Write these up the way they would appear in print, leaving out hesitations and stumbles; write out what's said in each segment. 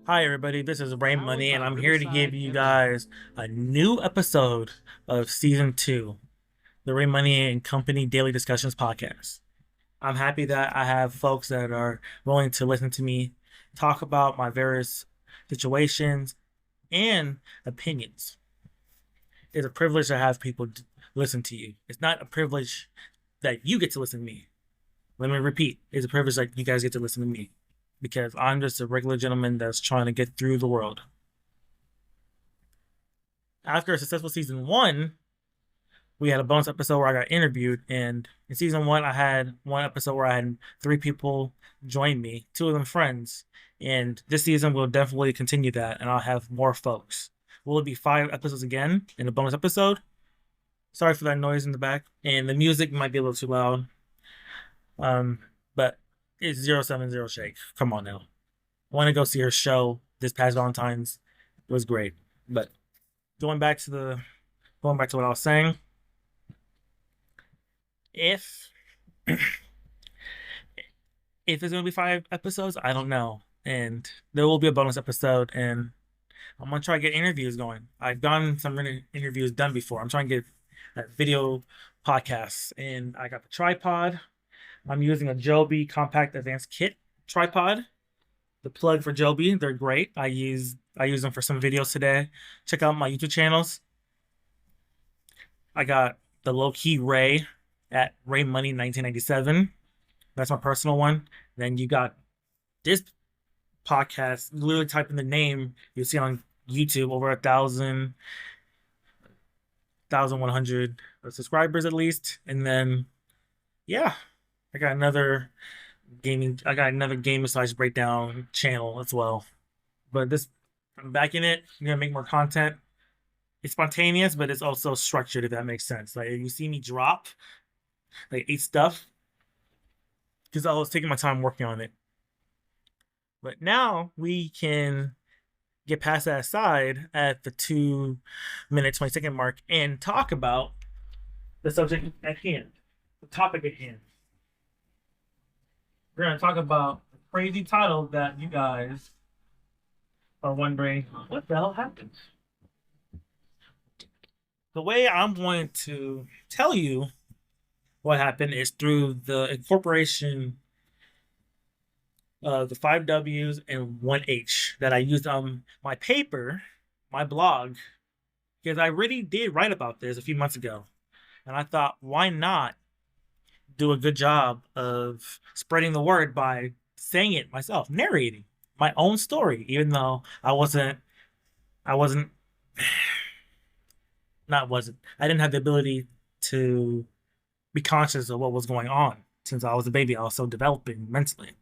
Hi, everybody. This is Rain Money, and I'm here to give you guys a new episode of season two, the Rain Money and Company Daily Discussions podcast. I'm happy that I have folks that are willing to listen to me talk about my various situations and opinions. It's a privilege to have people listen to you. It's not a privilege that you get to listen to me. Let me repeat, it's a privilege that you guys get to listen to me because I'm just a regular gentleman that's trying to get through the world. After a successful season one, we had a bonus episode where I got interviewed. And in season one, I had one episode where I had three people join me, two of them friends. And this season, we'll definitely continue that, and I'll have more folks. Will it be 5 episodes again in a bonus episode? Sorry for that noise in the back. And the music might be a little too loud. But it's 070 Shake. Come on now. I want to go see her show this past Valentine's. It was great. But going back to what I was saying, if if it's gonna be 5 episodes, I don't know. And there will be a bonus episode, and I'm gonna try to get interviews going. I've gotten some interviews done before. I'm trying to get video podcasts, and I got the tripod. I'm using a Joby Compact Advanced Kit tripod. The plug for Joby, they're great. I use them for some videos today. Check out my YouTube channels. I got the low key Ray at Ray Money 1997. That's my personal one. Then you got this podcast. Literally type in the name, you see on YouTube over 1,100 subscribers at least. And then yeah, I got another game slash breakdown channel as well. But this, I'm back in it. I'm gonna make more content. It's spontaneous, but it's also structured, if that makes sense. Like you see me drop like 8 stuff because I was taking my time working on it. But now we can get past that aside at the 2 minute 20-second mark and talk about the subject at hand, the topic at hand. We're going to talk about the crazy title that you guys are wondering what the hell happened. The way I'm going to tell you what happened is through the incorporation of the 5 W's and 1 H that I used on my paper, my blog, because I really did write about this a few months ago. And I thought, why not do a good job of spreading the word by saying it myself, narrating my own story, even though I wasn't, not wasn't, I didn't have the ability to be conscious of what was going on since I was a baby. I was still developing mentally,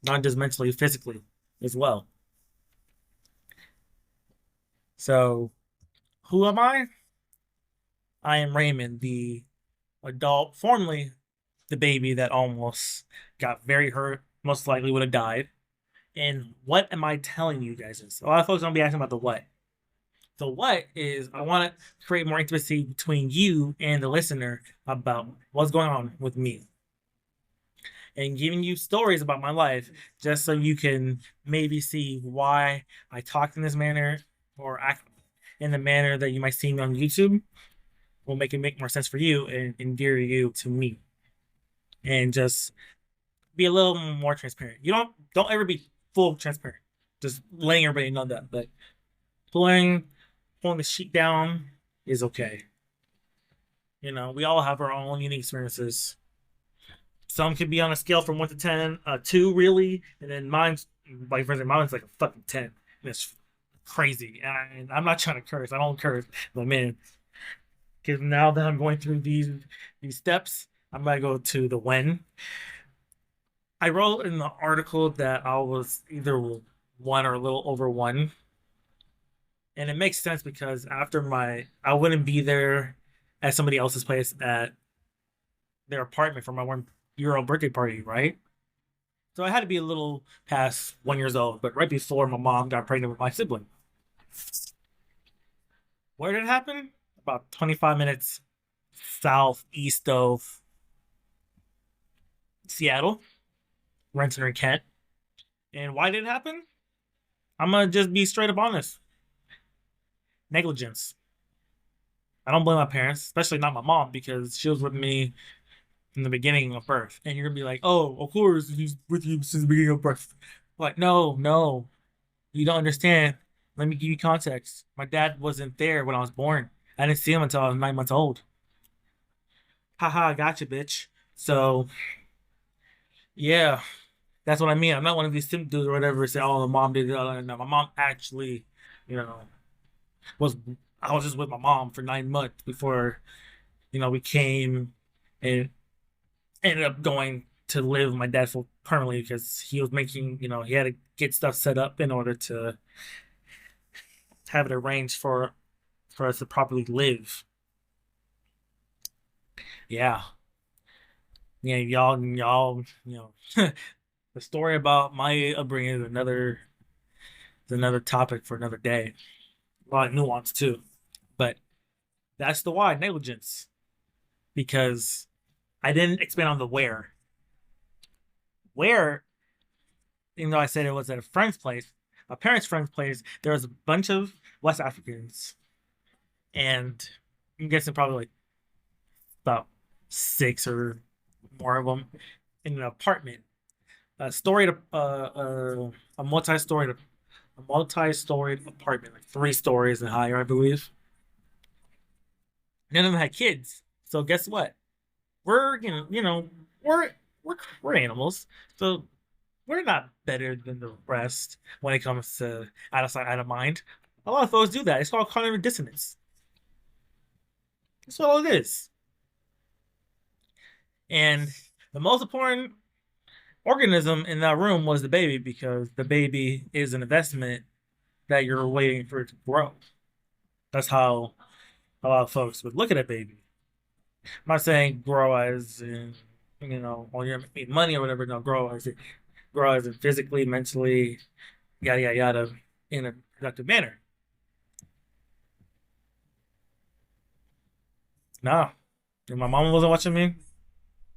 not just mentally, physically as well. So, who am I? I am Raymond, the adult, formerly the baby that almost got very hurt, most likely would have died. And what am I telling you guys this? A lot of folks gonna be asking about the what. The what is I want to create more intimacy between you and the listener about what's going on with me. And giving you stories about my life just so you can maybe see why I talk in this manner or act in the manner that you might see me on YouTube will make it make more sense for you and endear you to me. And just be a little more transparent. You don't ever be full transparent. Just letting everybody know that. But pulling the sheet down is okay. You know, we all have our own unique experiences. Some could be on a scale from 1 to 10, 2 really, and then mine's like for instance, mine's like a fucking 10. And it's crazy. And I'm not trying to curse. I don't curse, but man, because now that I'm going through these steps, I'm gonna go to the when. I wrote in the article that I was either one or a little over one. And it makes sense because I wouldn't be there at somebody else's place at their apartment for my 1 year old birthday party, right? So I had to be a little past 1 years old, but right before my mom got pregnant with my sibling. Where did it happen? About 25 minutes southeast of Seattle, Renton or Kent. And why did it happen? I'm gonna just be straight up honest. Negligence. I don't blame my parents, especially not my mom, because she was with me from the beginning of birth. And you're gonna be like, oh, of course, he's with you since the beginning of birth. Like, no, no, you don't understand. Let me give you context. My dad wasn't there when I was born. I didn't see him until I was 9 months old. Haha, gotcha, bitch. So, yeah, that's what I mean. I'm not one of these simp dudes or whatever say, oh, the mom did it. No, my mom actually, you know, was, I was just with my mom for 9 months before, we came and ended up going to live with my dad full permanently because he was making, he had to get stuff set up in order to have it arranged for us to properly live. Yeah. Yeah, y'all, the story about my upbringing is another topic for another day. A lot of nuance too. But that's the why, negligence. Because I didn't expand on the where. Where, even though I said it was at a friend's place, my parents' friend's place, there was a bunch of West Africans. And I'm guessing probably like about six or more of them in an apartment. A storied, a multi-storied apartment, like 3 stories and higher, I believe. None of them had kids. So guess what? We're we're we're animals. So we're not better than the rest when it comes to out of sight, out of mind. A lot of folks do that. It's called cognitive dissonance. That's all it is. And the most important organism in that room was the baby because the baby is an investment that you're waiting for it to grow. That's how a lot of folks would look at a baby. I'm not saying grow as in, when you're making money or whatever. No, grow as in physically, mentally, yada yada yada, in a productive manner. No, if my mom wasn't watching me,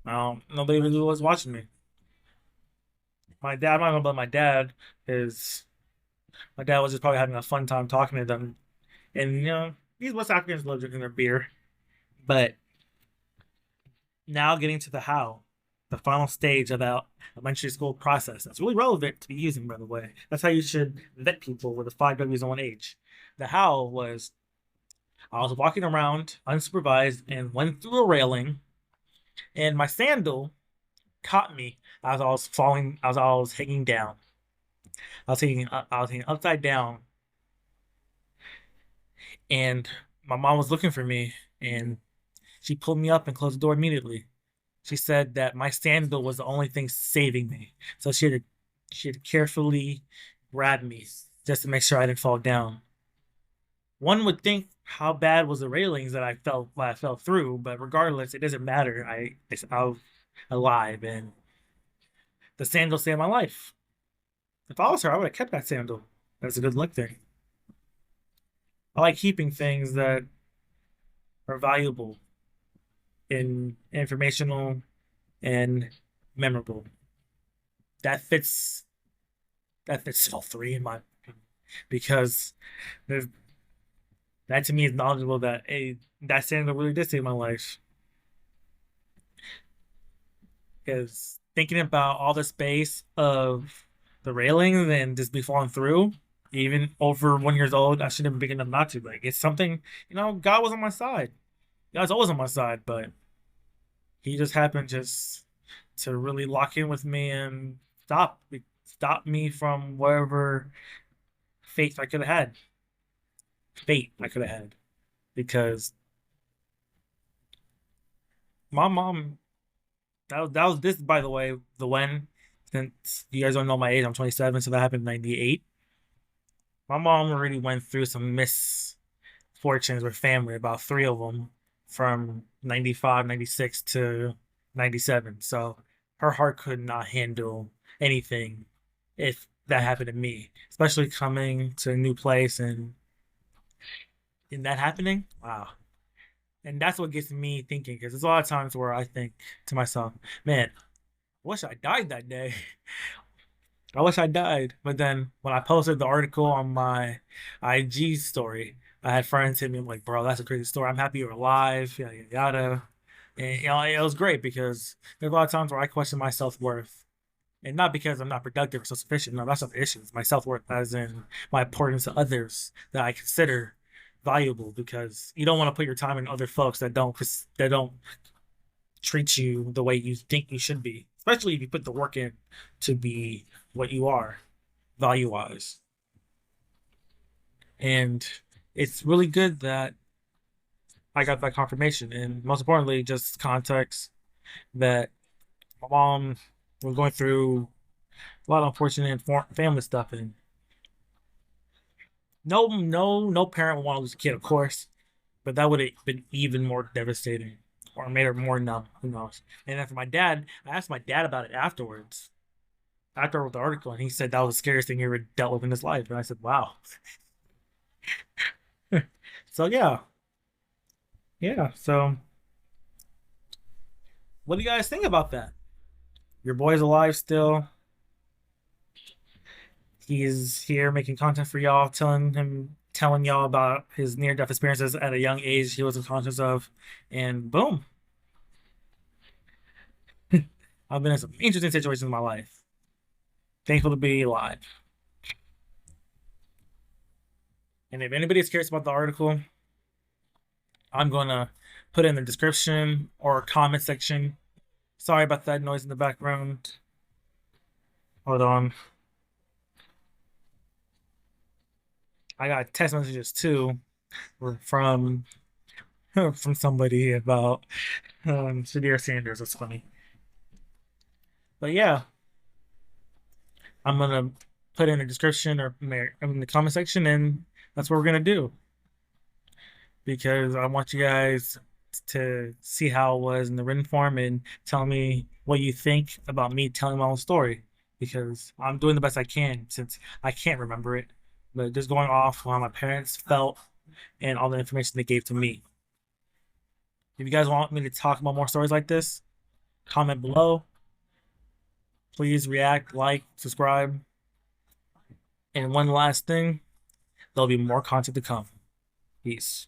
no, nobody really was watching me. My dad, I'm not gonna blame my dad, is my dad was just probably having a fun time talking to them. And these West Africans love drinking their beer. But now getting to the how, the final stage of that elementary school process. That's really relevant to be using, by the way. That's how you should vet people with the 5 W's in 1 age. The how was I was walking around unsupervised and went through a railing, and my sandal caught me as I was falling, as I was hanging down. I was hanging upside down, and my mom was looking for me, and she pulled me up and closed the door immediately. She said that my sandal was the only thing saving me. So she had to carefully grab me just to make sure I didn't fall down. One would think how bad was the railings that I fell through, but regardless, it doesn't matter. I was alive and the sandal saved my life. If I was her, I would have kept that sandal. That's a good luck thing. I like keeping things that are valuable and informational and memorable. That fits that fits all three in my opinion. Because there's that to me is knowledgeable that that sandal really did save my life. Because thinking about all the space of the railings and just be falling through, even over 1 years old, I should have been big enough not to. Like it's something, God was on my side. God's always on my side, but he just happened just to really lock in with me and stop me from whatever fate I could have had. Fate I could have had. Because my mom that was this, by the way, the when, since you guys don't know my age, I'm 27, so that happened in 98. My mom already went through some misfortunes with family, about three of them, from 95, 96 to 97. So her heart could not handle anything if that happened to me, especially coming to a new place and in that happening. Wow. And that's what gets me thinking because there's a lot of times where I think to myself, man, I wish I died that day. I wish I died. But then when I posted the article on my IG story, I had friends hit me like, bro, that's a crazy story. I'm happy you're alive, yada yada yada. And it was great because there's a lot of times where I question my self-worth. And not because I'm not productive or self-sufficient. No, that's not the issue. It's my self-worth as in my importance to others that I consider valuable because you don't want to put your time in other folks that don't treat you the way you think you should be, especially if you put the work in to be what you are value wise. And it's really good that I got that confirmation. And most importantly, just context that my mom was going through a lot of unfortunate family stuff. And no parent would want to lose a kid, of course, but that would have been even more devastating or made her more numb. Who knows? And then for my dad, I asked my dad about it afterwards, after I wrote the article, and he said that was the scariest thing he ever dealt with in his life. And I said, wow. So yeah, yeah. So what do you guys think about that? Your boy's alive still. He's here making content for y'all, telling y'all about his near-death experiences at a young age he wasn't conscious of, and boom, I've been in some interesting situations in my life. Thankful to be alive. And if anybody's curious about the article, I'm gonna put it in the description or comment section. Sorry about that noise in the background. Hold on. I got text messages too from from somebody about Shadir Sanders. That's funny. But yeah, I'm gonna put in the description or in the comment section, and that's what we're gonna do because I want you guys to see how it was in the written form and tell me what you think about me telling my own story because I'm doing the best I can since I can't remember it, but just going off how my parents felt and all the information they gave to me. If you guys want me to talk about more stories like this, comment below. Please react, like, subscribe. And one last thing, there'll be more content to come. Peace.